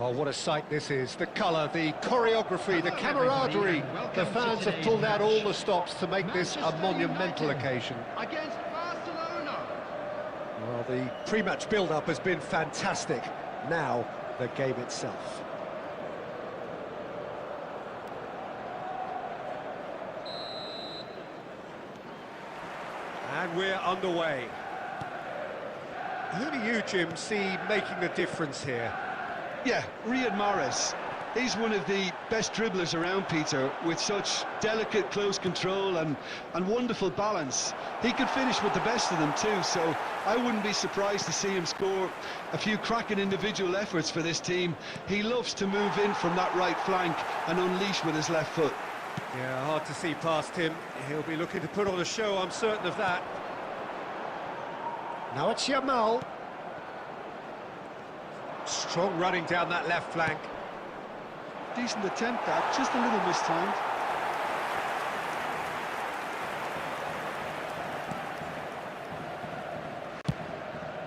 Well, what a sight this is. The colour, the choreography, the camaraderie. The fans have pulled out all the stops to make this a monumental occasion. Against Barcelona. Well, the pre-match build-up has been fantastic. Now, the game itself. And we're underway. Who do you, Jim, see making the difference here? Yeah, Riyad Mahrez. He's one of the best dribblers around, Peter, with such delicate, close control and wonderful balance. He could finish with the best of them too, so I wouldn't be surprised to see him score a few cracking individual efforts for this team. He loves to move in from that right flank and unleash with his left foot. Yeah, hard to see past him. He'll be looking to put on a show, I'm certain of that. Now it's Yamal. Strong running down that left flank. Decent attempt at, just a little mistimed.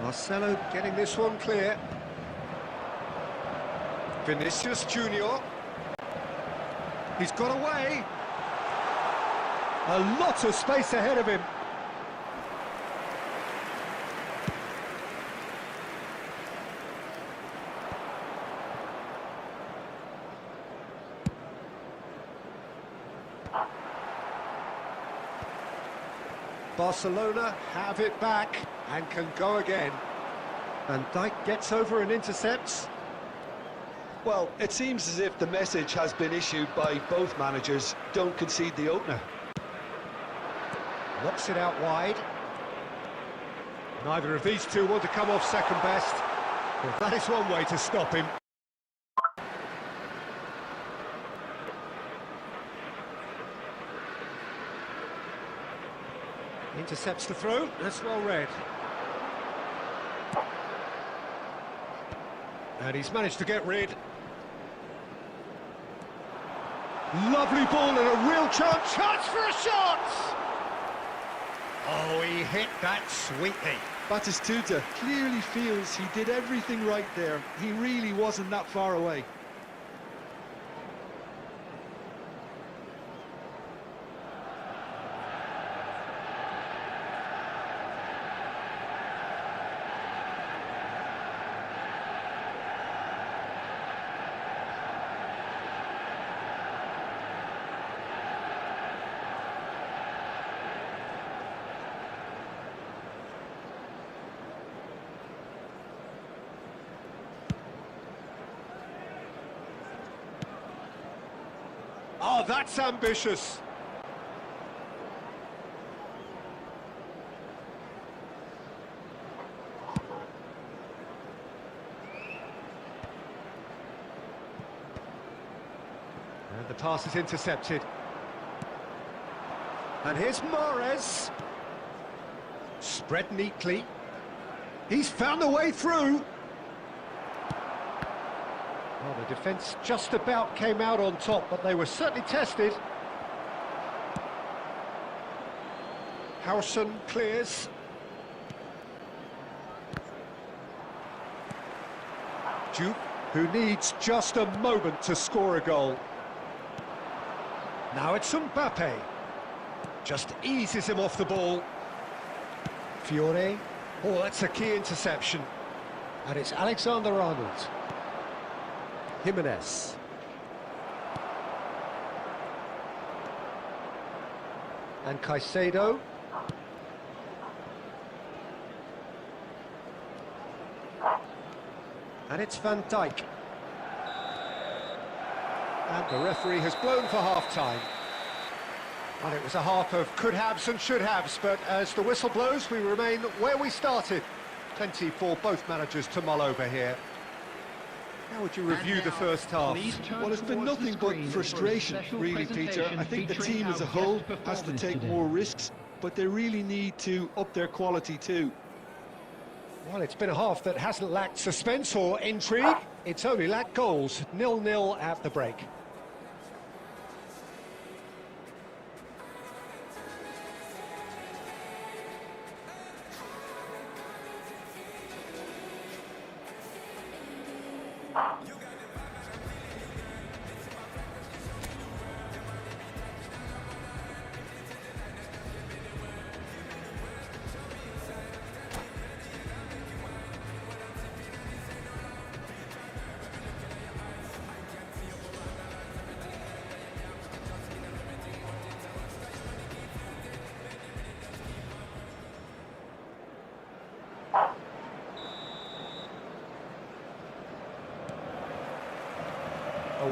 Marcelo getting this one clear. Vinicius Junior. He's got away. A lot of space ahead of him. Barcelona have it back and can go again. Van Dijk gets over and intercepts. Well, it seems as if the message has been issued by both managers: don't concede the opener. Knocks it out wide. Neither of these two want to come off second best. Well, that is one way to stop him. Intercepts the throw, that's well read. And he's managed to get rid. Lovely ball and a real chance for a shot! Oh, he hit that sweetly. Batistuta clearly feels he did everything right there. He really wasn't that far away. Oh, that's ambitious. And the pass is intercepted. And here's Mahrez. Spread neatly. He's found a way through. Well, the defence just about came out on top, but they were certainly tested. Howson clears. Duke, who needs just a moment to score a goal. Now it's Mbappe. Just eases him off the ball. Fiore. Oh, that's a key interception. And it's Alexander-Arnold. Jimenez. And Caicedo. And it's Van Dijk. And the referee has blown for half-time. Well, it was a half of could-haves and should-haves, but as the whistle blows, we remain where we started. Plenty for both managers to mull over here. How would you review the first half? Well, it's been nothing but frustration, really, Peter. I think the team as a whole has to take more risks, but they really need to up their quality too. Well, it's been a half that hasn't lacked suspense or intrigue. It's only lacked goals. 0-0 at the break. You got it.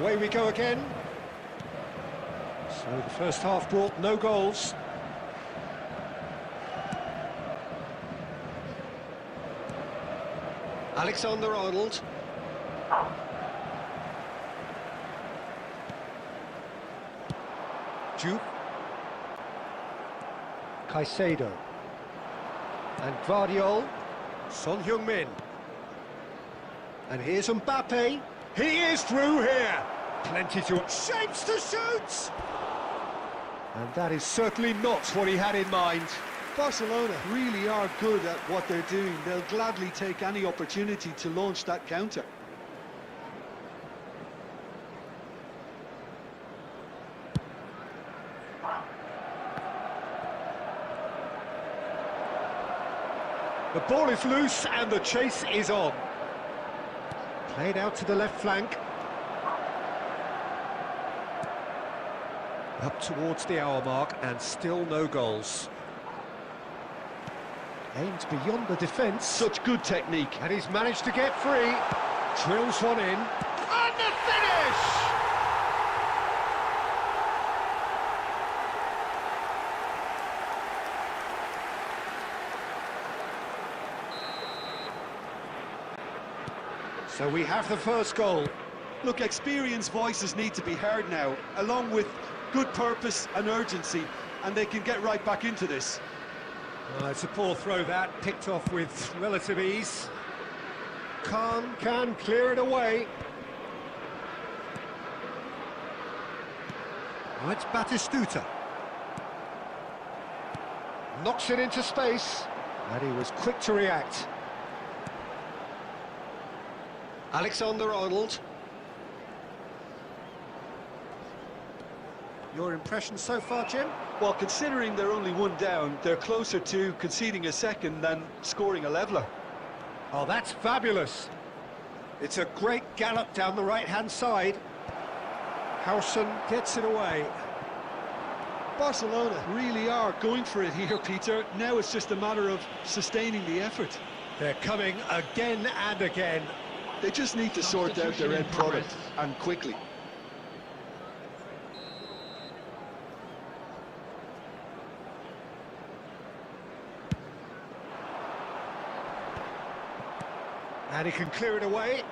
Away we go again. So the first half brought no goals. Alexander-Arnold. Jupe. Caicedo. And Guardiol. Son Heung-min. And here's Mbappe. He is through here. Plenty to shapes to shoot. And that is certainly not what he had in mind. Barcelona really are good at what they're doing. They'll gladly take any opportunity to launch that counter. The ball is loose and the chase is on. Played out to the left flank. Up towards the hour mark and still no goals. Aimed beyond the defence. Such good technique. And he's managed to get free. Drills one in. And the finish! So we have the first goal. Look, experienced voices need to be heard now, along with good purpose and urgency, and they can get right back into this. It's a poor throw that, picked off with relative ease. Khan can clear it away. Oh, it's Batistuta. Knocks it into space, and he was quick to react. Alexander-Arnold. Your impression so far, Jim? Well, considering they're only one down, they're closer to conceding a second than scoring a leveller. Oh, that's fabulous. It's a great gallop down the right-hand side. Howson gets it away. Barcelona really are going for it here, Peter. Now it's just a matter of sustaining the effort. They're coming again and again. They just need to sort out their end product, and quickly. And he can clear it away.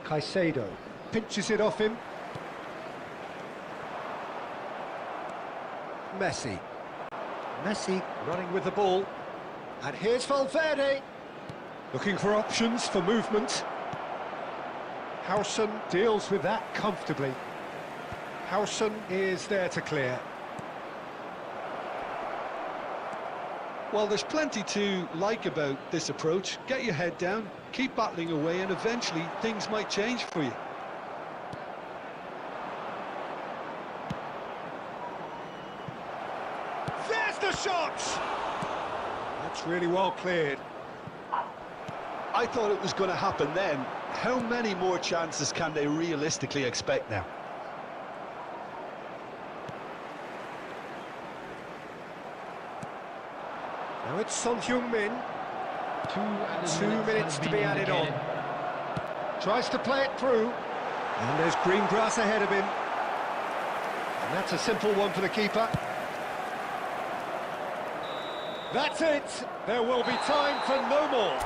Caicedo pinches it off him. Messi running with the ball. And here's Valverde. Looking for options for movement. Howson deals with that comfortably. Howson is there to clear. Well, there's plenty to like about this approach. Get your head down, keep battling away, and eventually things might change for you. There's the shot! That's really well cleared. I thought it was going to happen then. How many more chances can they realistically expect now? Now it's Son Heung-min. 2 minutes to be added on. Tries to play it through. And there's green grass ahead of him. And that's a simple one for the keeper. That's it. There will be time for no more.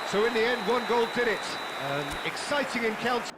So in the end, one goal did it. An exciting encounter.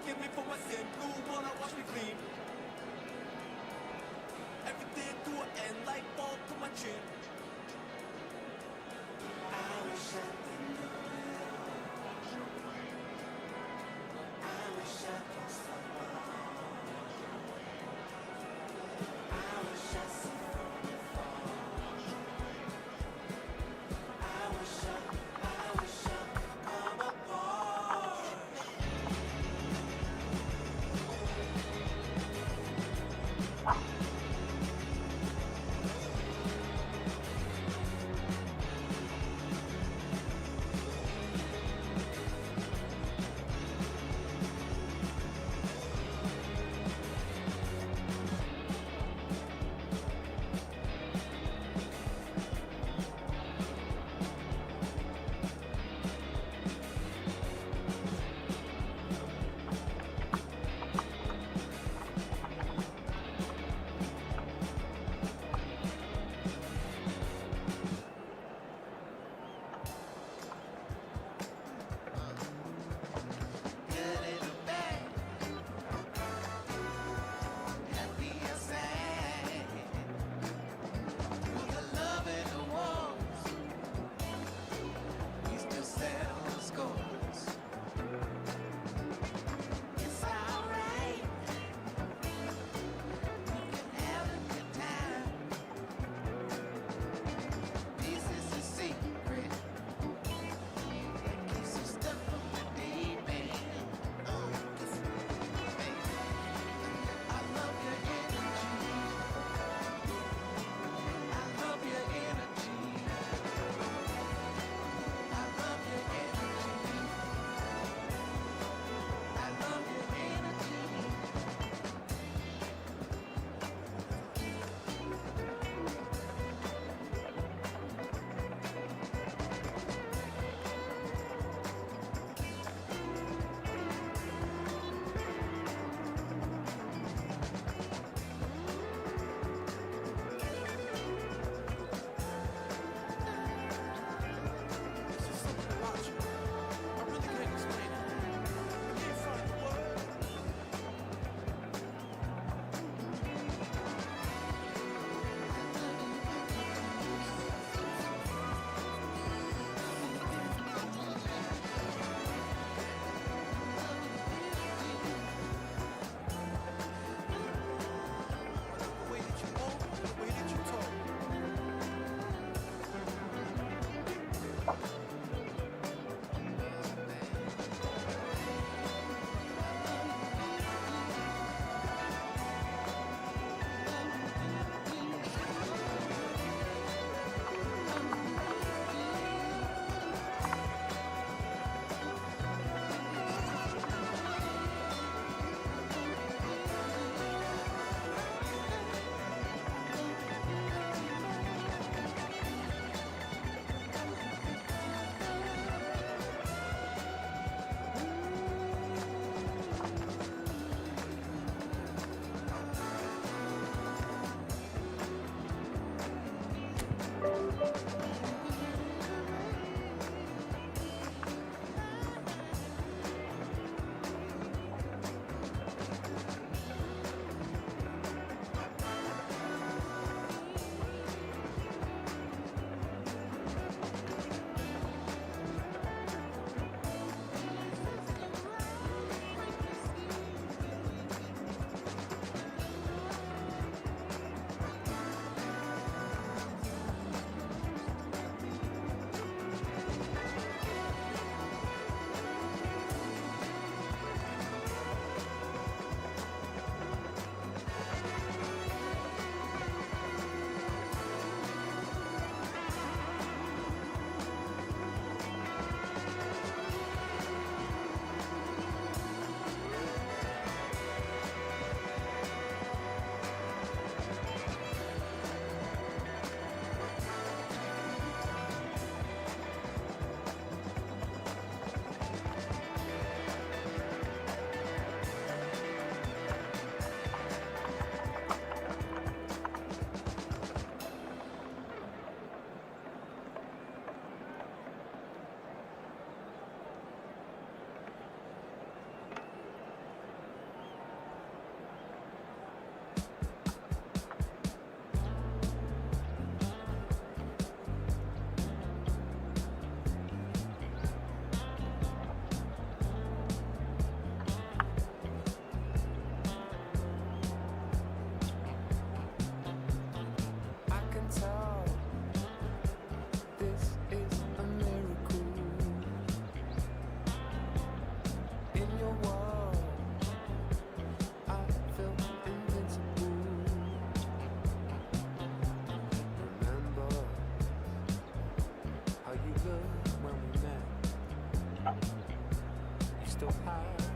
forgive me for my sin. Blue wanna wash me clean. Everything to an end, light bulb to my chin. I wish I could know. I wish I could stop. I wish I see from afar. I wish I come apart.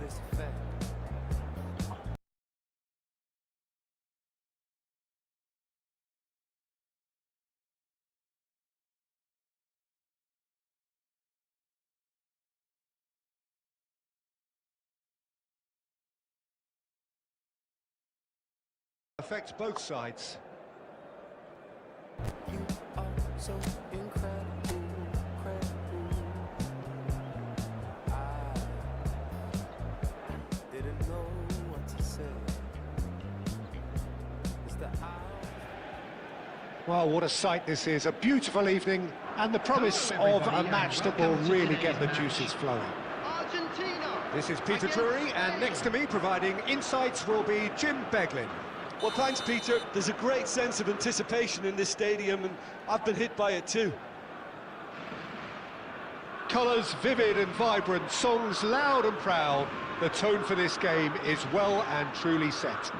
this effect. Affects both sides. You are so incredible, incredible. I didn't know what to say. It's the hour. Well, what a sight this is. A beautiful evening and the promise of a match that will really get the juices flowing. Argentina. This is Peter Drury, and next to me providing insights will be Jim Beglin. Well, thanks, Peter. There's a great sense of anticipation in this stadium, and I've been hit by it too. Colours vivid and vibrant, songs loud and proud. The tone for this game is well and truly set.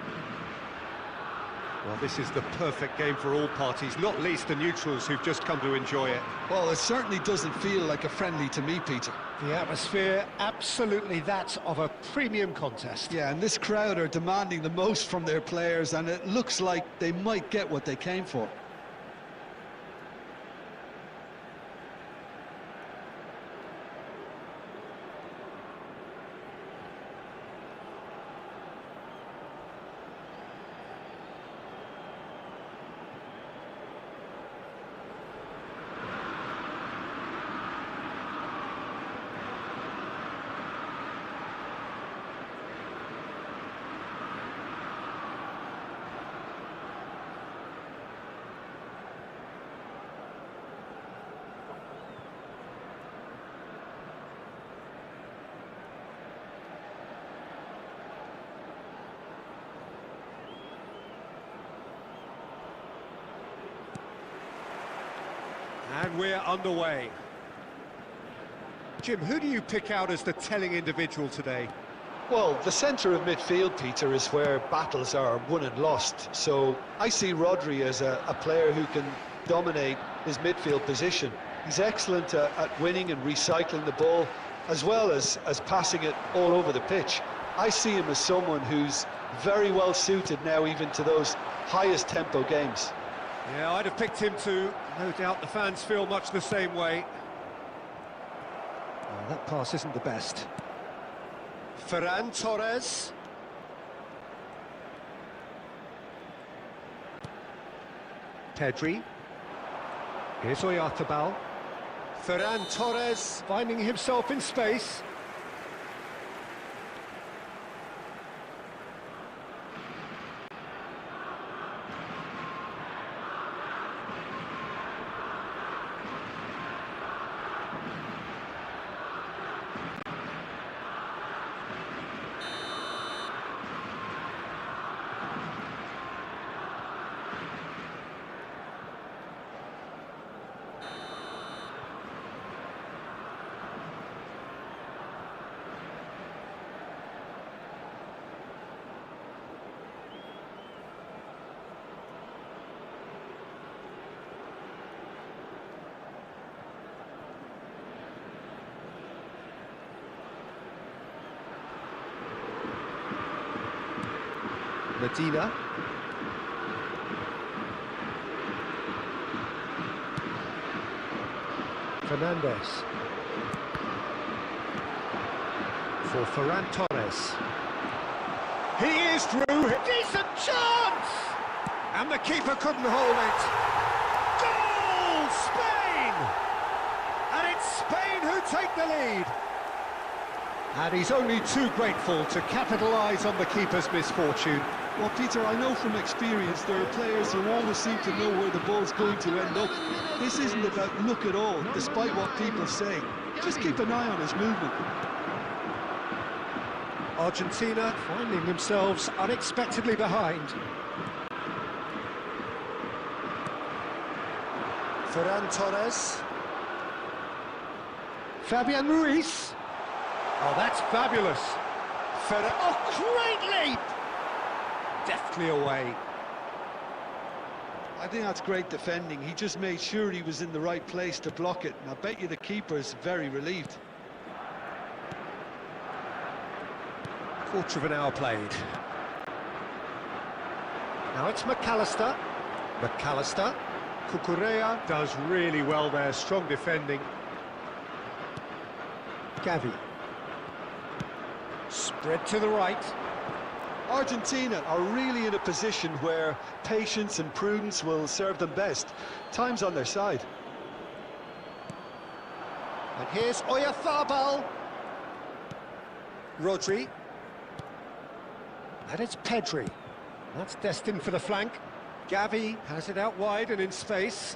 Well, this is the perfect game for all parties, not least the neutrals who've just come to enjoy it. Well, it certainly doesn't feel like a friendly to me, Peter. The atmosphere, absolutely that of a premium contest. Yeah, and this crowd are demanding the most from their players, and it looks like they might get what they came for. And we're underway. Jim, who do you pick out as the telling individual today? Well, the centre of midfield, Peter, is where battles are won and lost. So I see Rodri as a player who can dominate his midfield position. He's excellent at winning and recycling the ball, as well as passing it all over the pitch. I see him as someone who's very well suited now even to those highest tempo games. Yeah, I'd have picked him too. No doubt the fans feel much the same way. Oh, that pass isn't the best. Ferran Torres. Pedri. Here's Oyarzabal. Ferran Torres finding himself in space. Medina. Fernandez. For Ferran Torres. He is through. Decent chance! And the keeper couldn't hold it. Goal! Spain! And it's Spain who take the lead. And he's only too grateful to capitalise on the keeper's misfortune. Well, Peter, I know from experience there are players who always seem to know where the ball's going to end up. This isn't about luck at all, despite what people say. Just keep an eye on his movement. Argentina finding themselves unexpectedly behind. Ferran Torres. Fabian Ruiz. Oh, that's fabulous. Oh, great leap! Deftly away. I think that's great defending. He just made sure he was in the right place to block it, and I bet you the keeper's very relieved. Quarter of an hour played. Now it's McAllister. McAllister. Cucurella does really well there, strong defending. Gavi. Spread to the right. Argentina are really in a position where patience and prudence will serve them best. Time's on their side. And here's Oyarzabal. Rodri. And it's Pedri. That's destined for the flank. Gavi has it out wide and in space.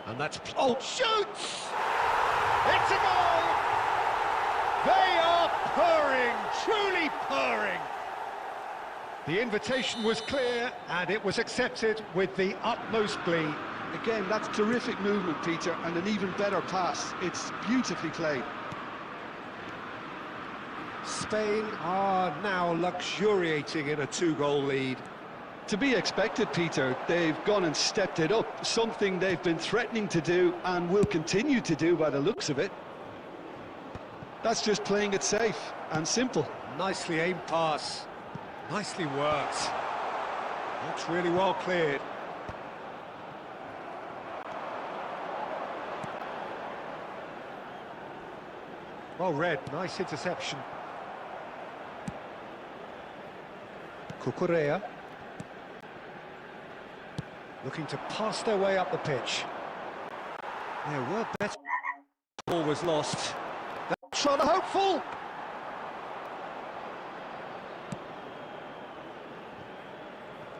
And that's... Oh, shoots! It's a goal! They are purring, truly purring. The invitation was clear and it was accepted with the utmost glee. Again, that's terrific movement, Peter, and an even better pass. It's beautifully played. Spain are now luxuriating in a two-goal lead. To be expected, Peter. They've gone and stepped it up, something they've been threatening to do and will continue to do by the looks of it. That's just playing it safe and simple. Nicely aimed pass. Nicely worked. That's really well cleared. Well read, nice interception. Cucurella. Looking to pass their way up the pitch. There were better. Ball was lost. That's rather hopeful.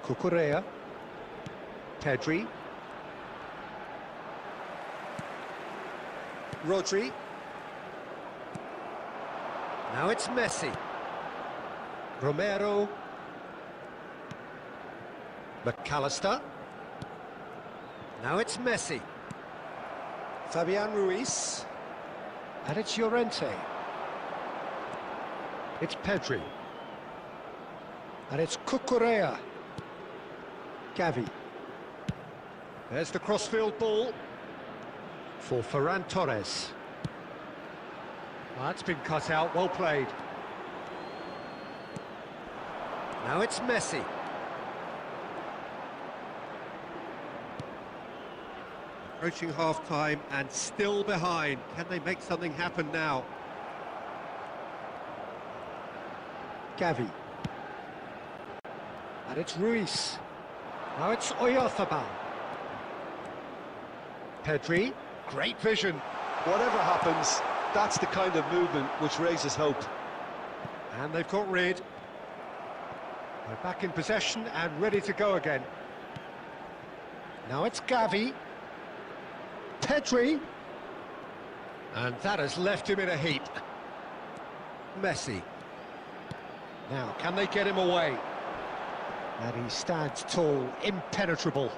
Cucurella. Pedri. Rodri. Now it's Messi. Romero. McAllister. Now it's Messi. Fabian Ruiz. And it's Llorente. It's Pedri. And it's Cucurella. Gavi. There's the crossfield ball for Ferran Torres. That's been cut out, well played. Now it's Messi. Approaching half-time and still behind. Can they make something happen now? Gavi. And it's Ruiz. Now it's Oyarzabal. Pedri. Great vision. Whatever happens, that's the kind of movement which raises hope. And they've got rid. They're back in possession and ready to go again. Now it's Gavi. Pedri. And that has left him in a heap. Messi. Now, can they get him away? And he stands tall, impenetrable.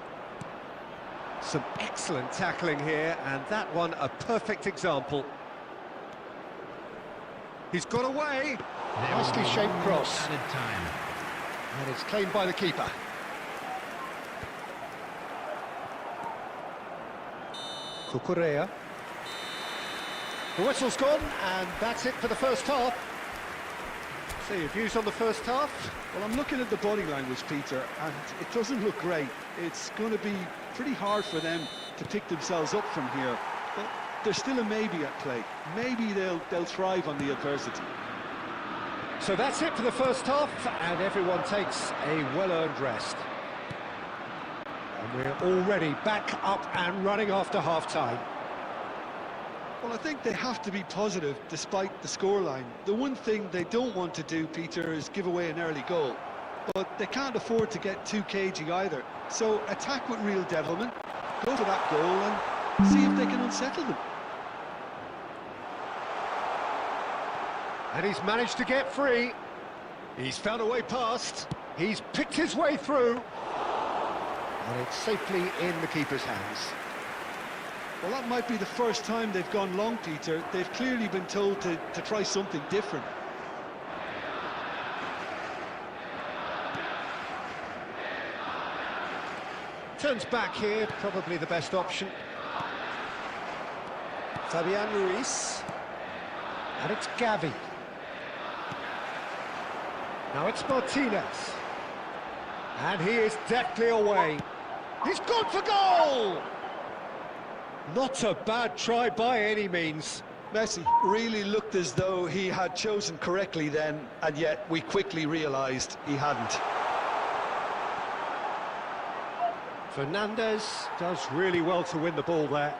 Some excellent tackling here, and that one a perfect example. He's got away. Nicely shaped cross. Added time. And it's claimed by the keeper. Cucurella. The whistle's gone, and that's it for the first half. So your views on the first half? Well, I'm looking at the body language, Peter, and it doesn't look great. It's going to be pretty hard for them to pick themselves up from here. But there's still a maybe at play. Maybe they'll thrive on the adversity. So that's it for the first half, and everyone takes a well-earned rest. And we're already back up and running after half-time. Well, I think they have to be positive despite the scoreline. The one thing they don't want to do, Peter, is give away an early goal. But they can't afford to get too cagey either. So attack with real devilment, go for that goal and see if they can unsettle them. And he's managed to get free. He's found a way past. He's picked his way through. And it's safely in the keeper's hands. Well, that might be the first time they've gone long, Peter. They've clearly been told to try something different. Turns back here, probably the best option. Fabian Ruiz. And it's Gavi. Now it's Martinez. And he is deftly away. He's gone for goal! Not a bad try by any means. Messi really looked as though he had chosen correctly then, and yet we quickly realised he hadn't. Fernandez does really well to win the ball there.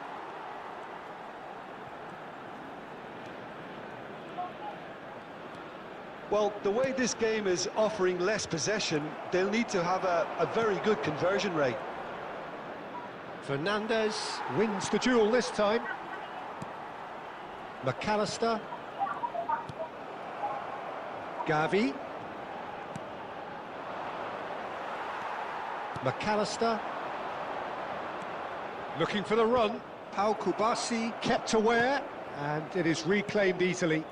Well, the way this game is offering less possession, they'll need to have a very good conversion rate. Fernandez wins the duel this time. McAllister. Gavi. McAllister. Looking for the run. Pau Kubasi kept aware, and it is reclaimed easily.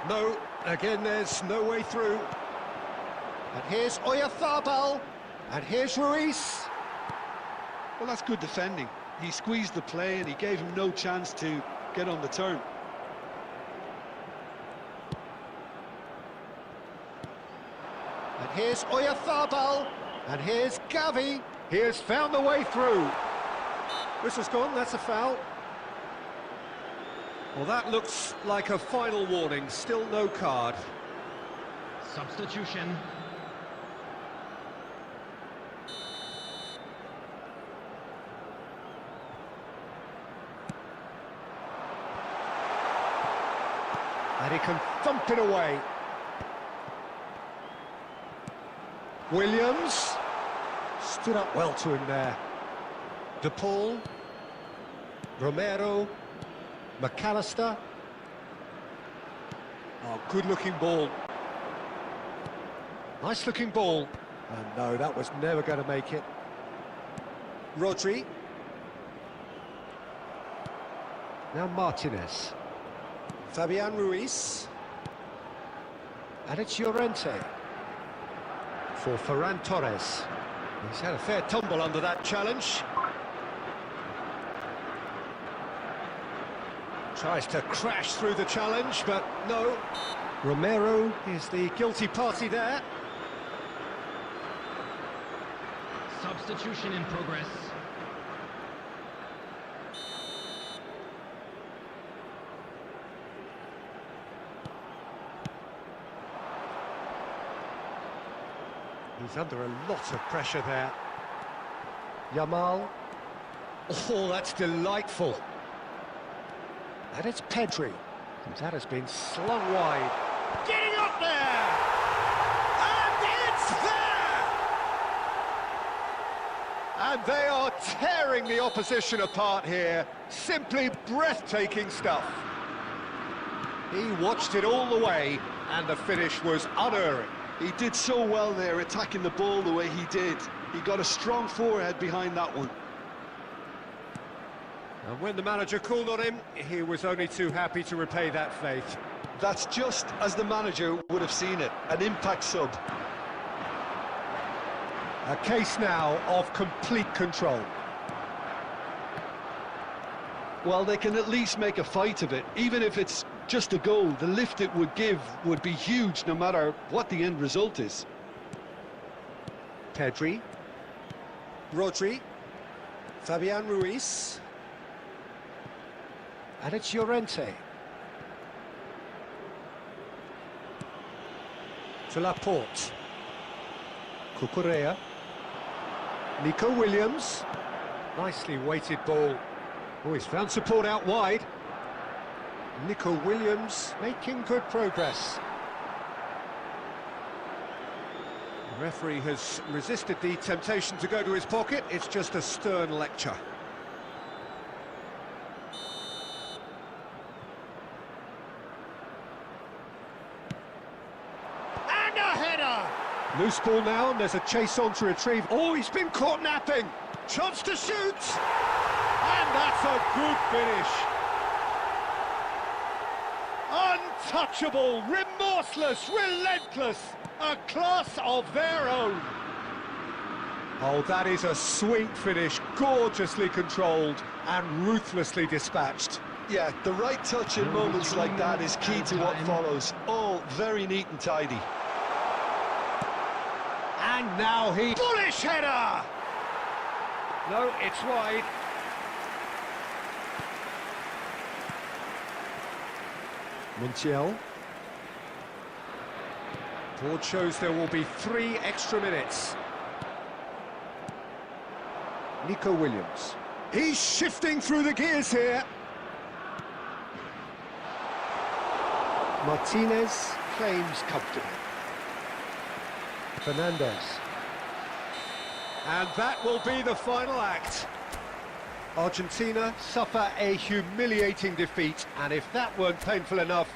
No, again there's no way through. And here's Oyarzabal, and here's Ruiz. Well, that's good defending. He squeezed the play and he gave him no chance to get on the turn. And here's Oyarzabal, and here's Gavi. He has found the way through. Whistle's gone, that's a foul. Well, that looks like a final warning, still no card. Substitution. And he can thump it away. Williams stood up well to him there. De Paul, Romero, McAllister. Oh, good-looking ball. Nice-looking ball. And no, that was never going to make it. Rodri. Now Martinez. Fabian Ruiz. And it's Llorente. For Ferran Torres. He's had a fair tumble under that challenge. Tries to crash through the challenge, but no. Romero is the guilty party there. Substitution in progress. He's under a lot of pressure there. Yamal. Oh, that's delightful. And it's Pedri. And that has been slung wide. Getting up there! And it's there! And they are tearing the opposition apart here. Simply breathtaking stuff. He watched it all the way, and the finish was unerring. He did so well there, attacking the ball the way he did. He got a strong forehead behind that one. And when the manager called on him, he was only too happy to repay that faith. That's just as the manager would have seen it, an impact sub. A case now of complete control. Well, they can at least make a fight of it. Even if it's just a goal, the lift it would give would be huge no matter what the end result is. Pedri. Rodri. Fabian Ruiz. And it's Llorente. To Laporte. Cucurella. Nico Williams. Nicely weighted ball. Oh, he's found support out wide. Nico Williams making good progress. The referee has resisted the temptation to go to his pocket. It's just a stern lecture. And a header! Loose ball now, and there's a chase on to retrieve. Oh, he's been caught napping. Chance to shoot! And that's a good finish. Untouchable, remorseless, relentless, a class of their own. Oh, that is a sweet finish, gorgeously controlled and ruthlessly dispatched. Yeah, the right touch in moments like that is key to what follows. All very neat and tidy. And now he... Bullish header! No, it's wide. Montiel. Board shows there will be 3 extra minutes. Nico Williams. He's shifting through the gears here. Martinez claims comfortably. Fernandez. And that will be the final act. Argentina suffer a humiliating defeat, and if that weren't painful enough...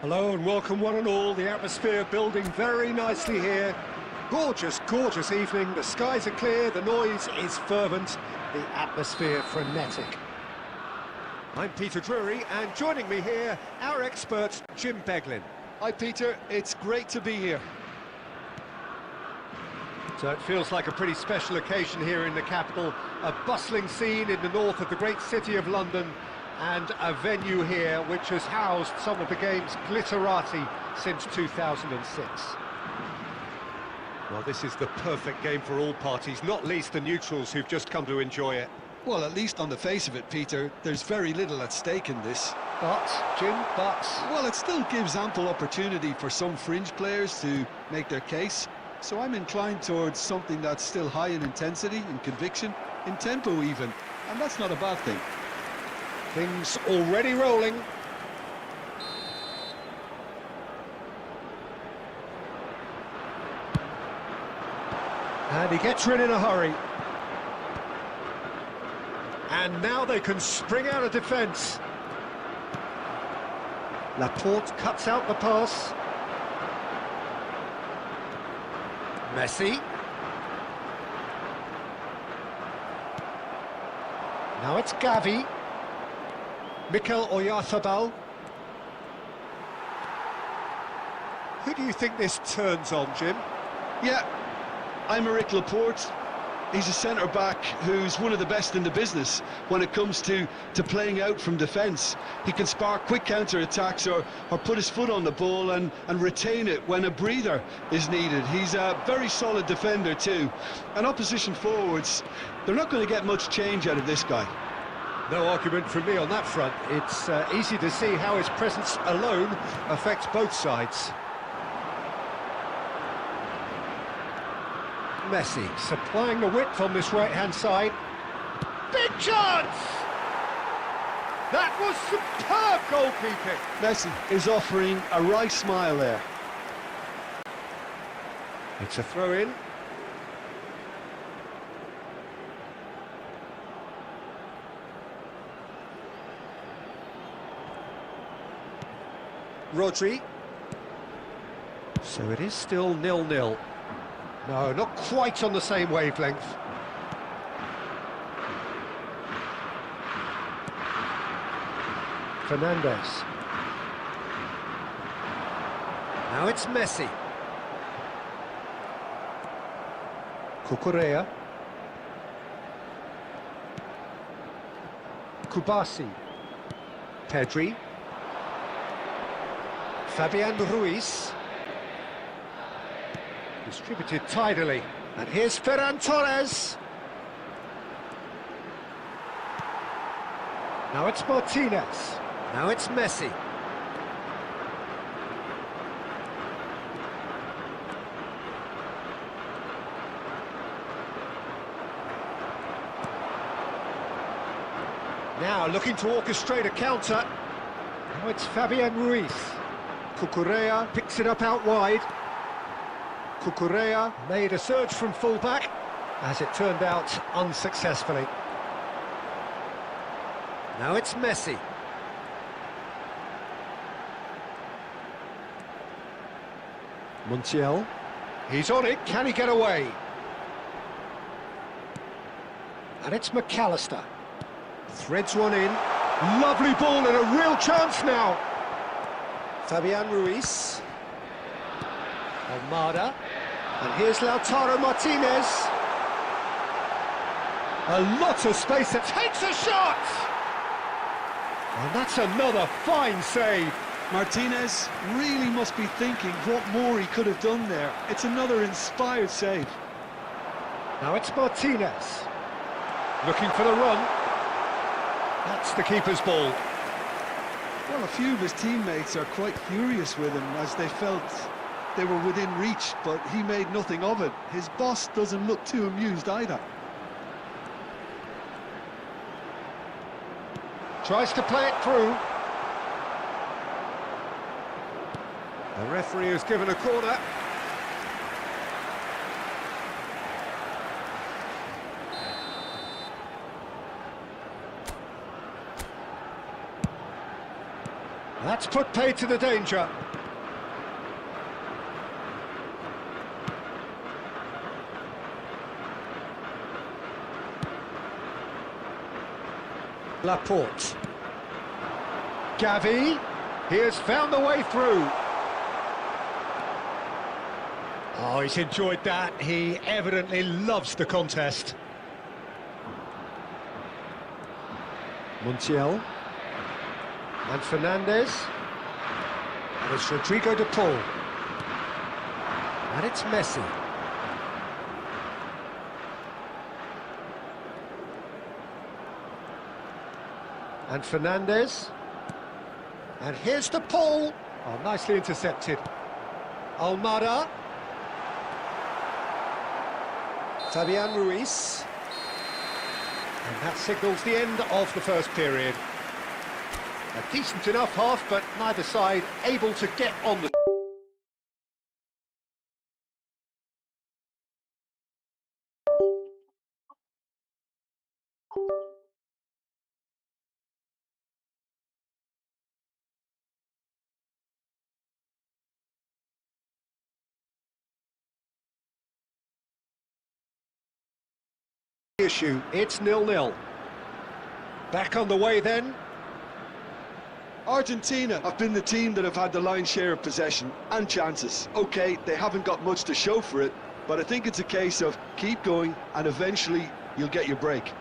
Hello and welcome one and all. The atmosphere building very nicely here. Gorgeous, gorgeous evening. The skies are clear, the noise is fervent, the atmosphere frenetic. I'm Peter Drury, and joining me here, our expert, Jim Beglin. Hi, Peter. It's great to be here. So it feels like a pretty special occasion here in the capital, a bustling scene in the north of the great city of London, and a venue here which has housed some of the game's glitterati since 2006. Well, this is the perfect game for all parties, not least the neutrals who've just come to enjoy it. Well, at least on the face of it, Peter, there's very little at stake in this. But, Jim, but... Well, it still gives ample opportunity for some fringe players to make their case. So I'm inclined towards something that's still high in intensity, in conviction, in tempo even. And that's not a bad thing. Things already rolling. And he gets rid in a hurry. And now they can spring out of defence. Laporte cuts out the pass. Messi. Now it's Gavi. Mikel Oyarzabal. Who do you think this turns on, Jim? Yeah, I'm Eric Laporte. He's a centre-back who's one of the best in the business when it comes to playing out from defence. He can spark quick counter-attacks or put his foot on the ball and retain it when a breather is needed. He's a very solid defender too. And opposition forwards, they're not going to get much change out of this guy. No argument from me on that front. It's easy to see how his presence alone affects both sides. Messi supplying the width on this right-hand side. Big chance! That was superb goalkeeping. Messi is offering a wry smile there. It's a throw-in. Rodri. So it is still 0-0. No, not quite on the same wavelength. Fernandes. Now it's Messi. Cucurella. Kubasi. Pedri. Fabian Ruiz. Distributed tidily. And here's Ferran Torres. Now it's Martinez. Now it's Messi. Now looking to orchestrate a counter. Now it's Fabian Ruiz. Cucurella picks it up out wide. Cucurella made a surge from fullback, as it turned out unsuccessfully. Now it's Messi. Montiel. He's on it, can he get away? And it's McAllister. Threads one in. Lovely ball and a real chance now. Fabian Ruiz. Almada. And here's Lautaro Martinez. A lot of space that takes a shot! And that's another fine save. Martinez really must be thinking what more he could have done there. It's another inspired save. Now it's Martinez. Looking for the run. That's the keeper's ball. Well, a few of his teammates are quite furious with him as they felt they were within reach, but he made nothing of it. His boss doesn't look too amused either. Tries to play it through. The referee has given a corner. That's put paid to the danger. Laporte. Gavi. He has found the way through. Oh, he's enjoyed that. He evidently loves the contest. Montiel. And Fernandes. And it's Rodrigo de Paul. And it's Messi. And Fernandes. And here's De Paul. Oh, nicely intercepted. Almada. Fabian Ruiz. And that signals the end of the first period. A decent enough half, but neither side able to get on the... issue. It's 0-0. Back on the way then. Argentina have been the team that have had the lion's share of possession and chances. Okay, they haven't got much to show for it, but I think it's a case of keep going and eventually you'll get your break.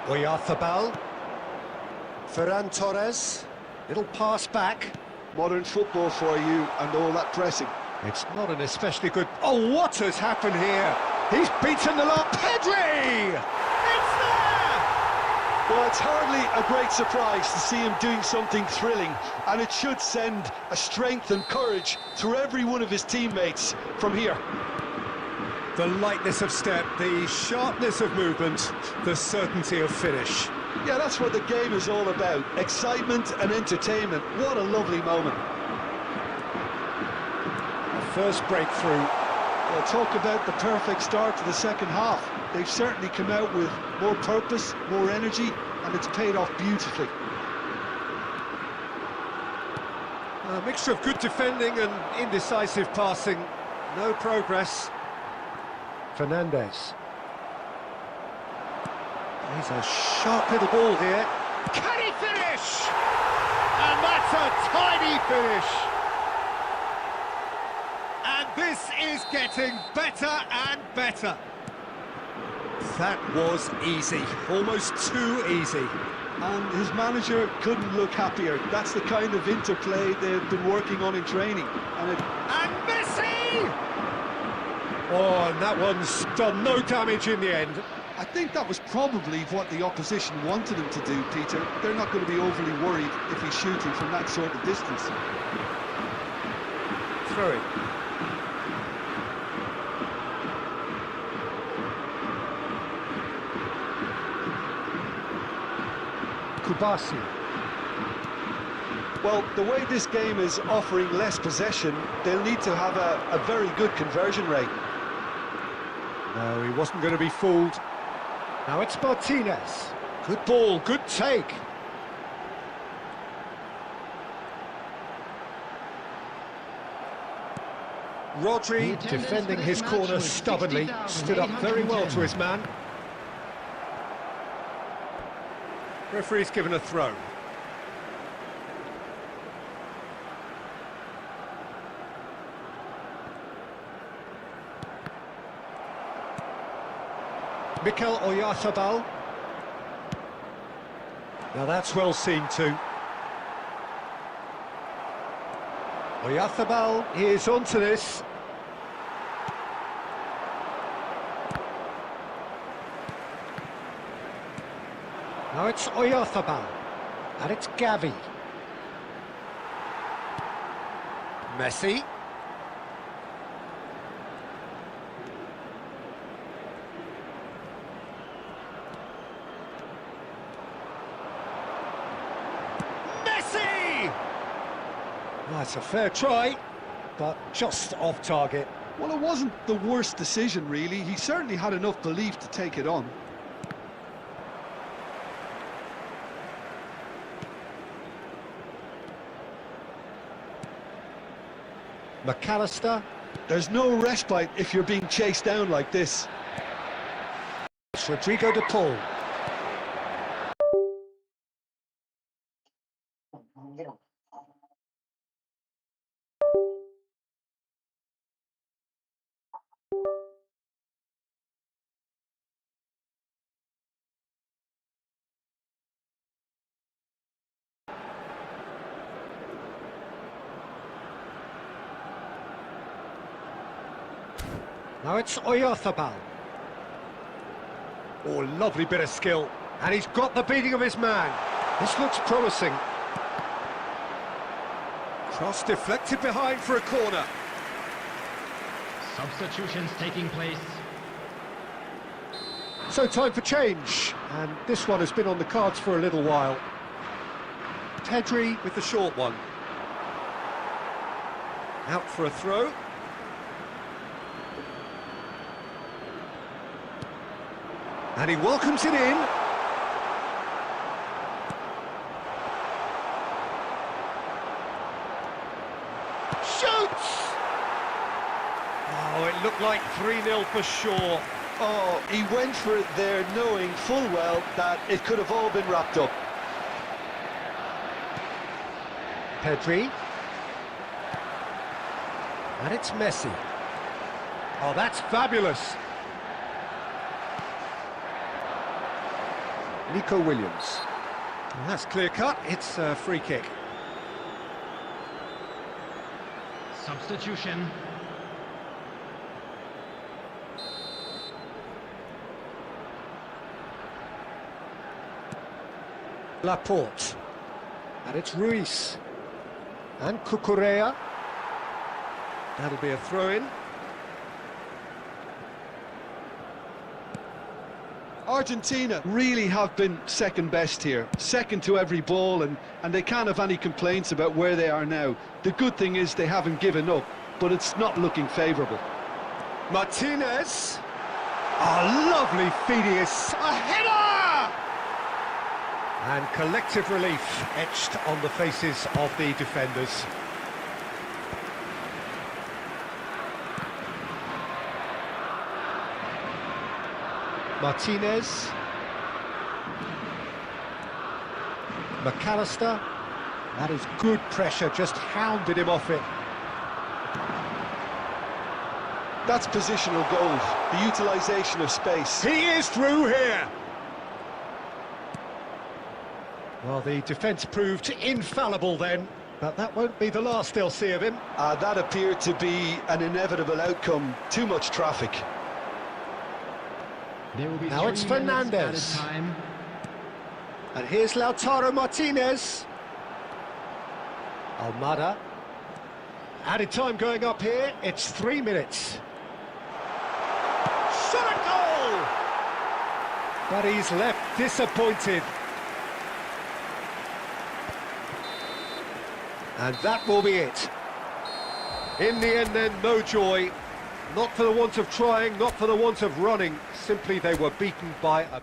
Oyarzabal. Ferran Torres. Little pass back. Modern football for you and all that pressing. It's not an especially good... Oh, what has happened here? He's beaten the lot. Pedri! It's there! Well, it's hardly a great surprise to see him doing something thrilling, and it should send a strength and courage through every one of his teammates from here. The lightness of step, the sharpness of movement, the certainty of finish. Yeah, that's what the game is all about. Excitement and entertainment. What a lovely moment. The first breakthrough. Well, talk about the perfect start to the second half. They've certainly come out with more purpose, more energy, and it's paid off beautifully. A mixture of good defending and indecisive passing. No progress. Fernandez. He's a sharp little ball here. Can he finish? And that's a tiny finish. And this is getting better and better. That was easy, almost too easy. And his manager couldn't look happier. That's the kind of interplay they've been working on in training. And Messi! Oh, and that one's done no damage in the end. I think that was probably what the opposition wanted him to do, Peter. They're not going to be overly worried if he's shooting from that sort of distance. Throw it. Kubasi. Well, the way this game is offering less possession, they'll need to have a very good conversion rate. No, he wasn't going to be fooled. Now it's Martinez. Good ball, good take. Rodri, defending his corner stubbornly, stood up very well to his man. Referee's given a throw. Mikel Oyarzabal. Now that's well seen too. Oyarzabal is onto this. Now it's Oyarzabal, and it's Gavi. Messi. Messi! Well, it's a fair try, but just off target. Well, it wasn't the worst decision, really. He certainly had enough belief to take it on. McAllister. There's no respite if you're being chased down like this. It's Rodrigo de Paul. Now it's Oyarzabal. Oh, lovely bit of skill. And he's got the beating of his man. This looks promising. Cross deflected behind for a corner. Substitutions taking place. So time for change. And this one has been on the cards for a little while. Pedri with the short one. Out for a throw. And he welcomes it in. Shoots! Oh, it looked like 3-0 for sure. Oh, he went for it there, knowing full well that it could have all been wrapped up. Pedri. And it's Messi. Oh, that's fabulous. Nico Williams. Well, that's clear cut. It's a free kick. Substitution. Laporte. And it's Ruiz. And Cucurella. That'll be a throw-in. Argentina really have been second best here, second to every ball, and they can't have any complaints about where they are now. The good thing is they haven't given up, but it's not looking favourable. Martinez. Oh, lovely Phineas. A header! And collective relief etched on the faces of the defenders. Martinez. McAllister. That is good pressure, just hounded him off it. That's positional goal, the utilisation of space. He is through here! Well, the defence proved infallible then, but that won't be the last they'll see of him. That appeared to be an inevitable outcome. Too much traffic. There will be Now it's 3 minutes Fernandes. added time. And here's Lautaro Martinez. Almada. Added time going up here, it's 3 minutes. Shot a goal! But he's left disappointed. And that will be it. In the end then, no joy. Not for the want of trying, not for the want of running. Simply they were beaten by a...